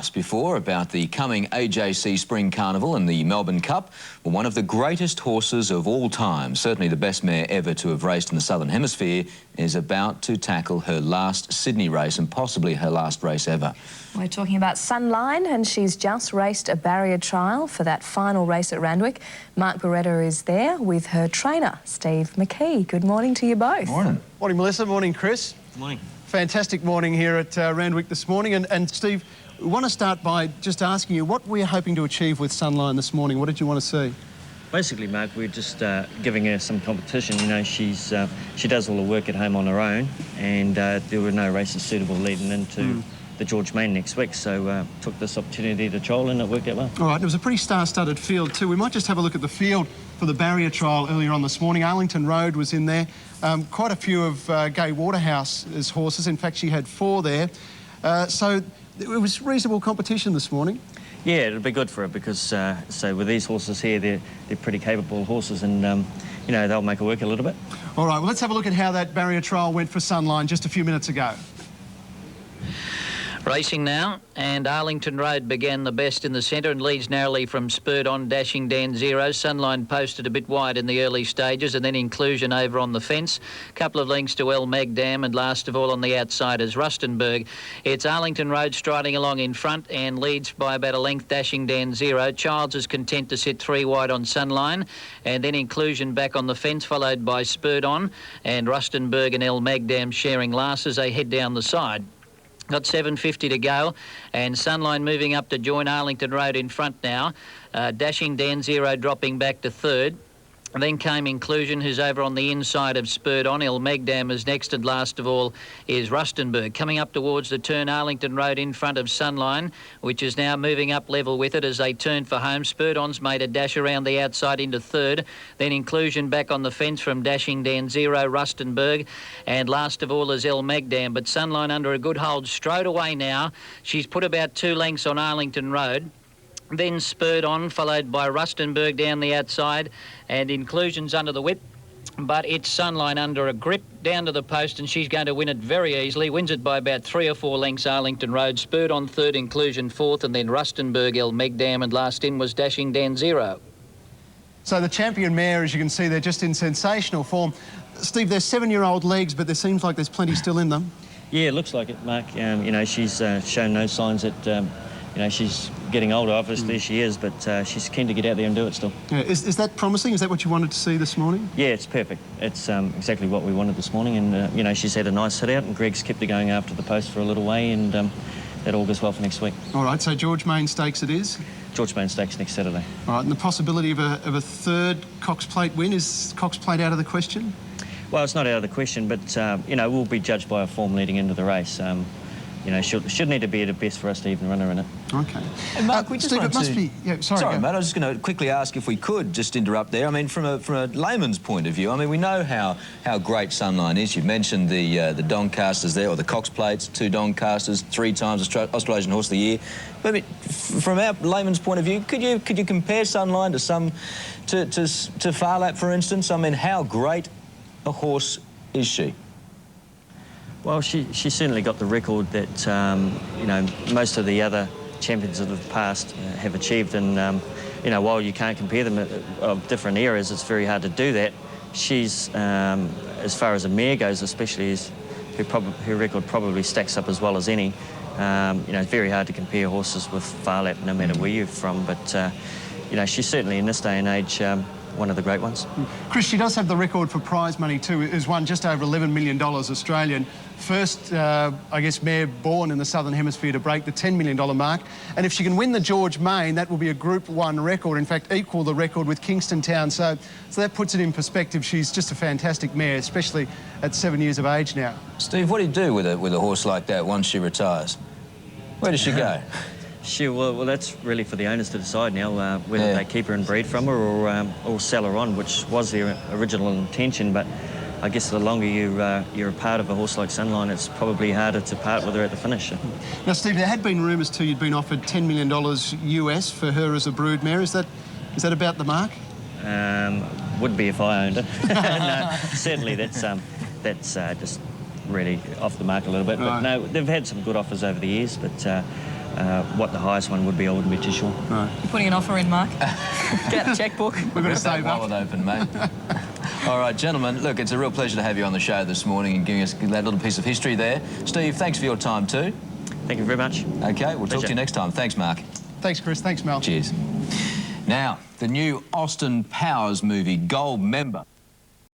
asked before about the coming AJC Spring Carnival and the Melbourne Cup. Well, one of the greatest horses of all time, certainly the best mare ever to have raced in the Southern Hemisphere, is about to tackle her last Sydney race and possibly her last race ever. We're talking about Sunline, and she's just raced a barrier trial for that final race at Randwick. Mark Beretta is there with her trainer, Steve McKee. Good morning to you both. Morning. Morning, Melissa. Morning, Chris. Morning. Fantastic morning here at Randwick this morning. And Steve, we want to start by just asking you what we're hoping to achieve with Sunline this morning. What did you want to see? Basically, Mark, we're just giving her some competition. You know, she does all the work at home on her own, and there were no races suitable leading into the George Main next week, so took this opportunity to trial, and it worked out well. All right, it was a pretty star-studded field too. We might just have a look at the field for the barrier trial earlier on this morning. Arlington Road was in there. Quite a few of Gay Waterhouse's horses. In fact, she had 4 there. So it was reasonable competition this morning. Yeah, it'll be good for her because, so with these horses here, they're pretty capable horses, and you know, they'll make her work a little bit. All right, well, let's have a look at how that barrier trial went for Sunline just a few minutes ago. Racing now, and Arlington Road began the best in the centre and leads narrowly from Spurred On, Dashing Dan Zero. Sunline posted a bit wide in the early stages, and then Inclusion over on the fence. Couple of lengths to El Magdam, and last of all on the outside is Rustenburg. It's Arlington Road striding along in front and leads by about a length Dashing Dan Zero. Childs is content to sit 3 wide on Sunline, and then Inclusion back on the fence, followed by Spurred On, and Rustenburg and El Magdam sharing last as they head down the side. Got 7:50 to go, and Sunline moving up to join Arlington Road in front now. Dashing Dan Zero dropping back to 3rd. And then came Inclusion, who's over on the inside of Spurred On. El Magdam is next, and last of all is Rustenburg. Coming up towards the turn, Arlington Road in front of Sunline, which is now moving up level with it as they turn for home. Spurred On's made a dash around the outside into 3rd. Then Inclusion back on the fence from Dashing Dan Zero, Rustenburg. And last of all is El Magdam. But Sunline under a good hold straight away now. She's put about 2 lengths on Arlington Road. Then Spurred On, followed by Rustenburg down the outside, and Inclusion's under the whip. But it's Sunline under a grip down to the post, and she's going to win it very easily. Wins it by about 3 or 4 lengths, Arlington Road. Spurred On 3rd, Inclusion 4th, and then Rustenburg, El Magdam, and last in was Dashing Dan Zero. So the champion mare, as you can see, they're just in sensational form. Steve, they're 7-year-old legs, but there seems like there's plenty still in them. Yeah, it looks like it, Mark. You know, she's shown no signs that you know, she's getting older, obviously she is, but she's keen to get out there and do it still. Yeah, is that promising? Is that what you wanted to see this morning? Yeah, it's perfect. It's exactly what we wanted this morning, and you know, she's had a nice hit out, and Greg's kept her going after the post for a little way, and that all goes well for next week. All right, so George Main Stakes it is? George Main Stakes next Saturday. All right, and the possibility of a 3rd Cox Plate win, is Cox Plate out of the question? Well, it's not out of the question, but you know, we'll be judged by her form leading into the race. You know, should need to be at her best for us to even run her in it. Okay. And Mark, we just Steve, it must be... Yeah, sorry, mate, I was just going to quickly ask if we could just interrupt there. I mean, from a layman's point of view, I mean, we know how great Sunline is. You've mentioned the Doncasters there, or the Cox Plates, 2 Doncasters, 3 times Australasian Horse of the Year. But I mean, from our layman's point of view, could you compare Sunline to Farlap, for instance? I mean, how great a horse is she? Well, she certainly got the record that, you know, most of the other champions of the past have achieved. And, you know, while you can't compare them of different eras, it's very hard to do that. She's, as far as a mare goes, especially, her record probably stacks up as well as any. You know, it's very hard to compare horses with Farlap, no matter where you're from. But, you know, she's certainly, in this day and age, one of the great ones. Chris, she does have the record for prize money too. It has won just over $11 million Australian. First, I guess, mare born in the Southern Hemisphere to break the $10 million mark. And if she can win the George Main, that will be a Group 1 record. In fact, equal the record with Kingston Town. So that puts it in perspective. She's just a fantastic mare, especially at 7 years of age now. Steve, what do you do with a horse like that once she retires? Where does she go? Well, that's really for the owners to decide now, whether they keep her and breed from her or sell her on, which was their original intention. But I guess the longer you're a part of a horse like Sunline, it's probably harder to part with her at the finish. Now, Steve, there had been rumours too you'd been offered $10 million US for her as a brood mare. Is that about the mark? Would be if I owned her. No, certainly that's just really off the mark a little bit. But no, they've had some good offers over the years, but What the highest one would be, I wouldn't be too sure. Right. You're putting an offer in, Mark. Get the checkbook. We've got to Rip that save up. wallet open, mate. All right, gentlemen, look, it's a real pleasure to have you on the show this morning and giving us that little piece of history there. Steve, thanks for your time too. Thank you very much. OK, we'll talk Pleasure. to you next time. Thanks, Mark. Thanks, Chris. Thanks, Mel. Cheers. Now, the new Austin Powers movie, Gold Member.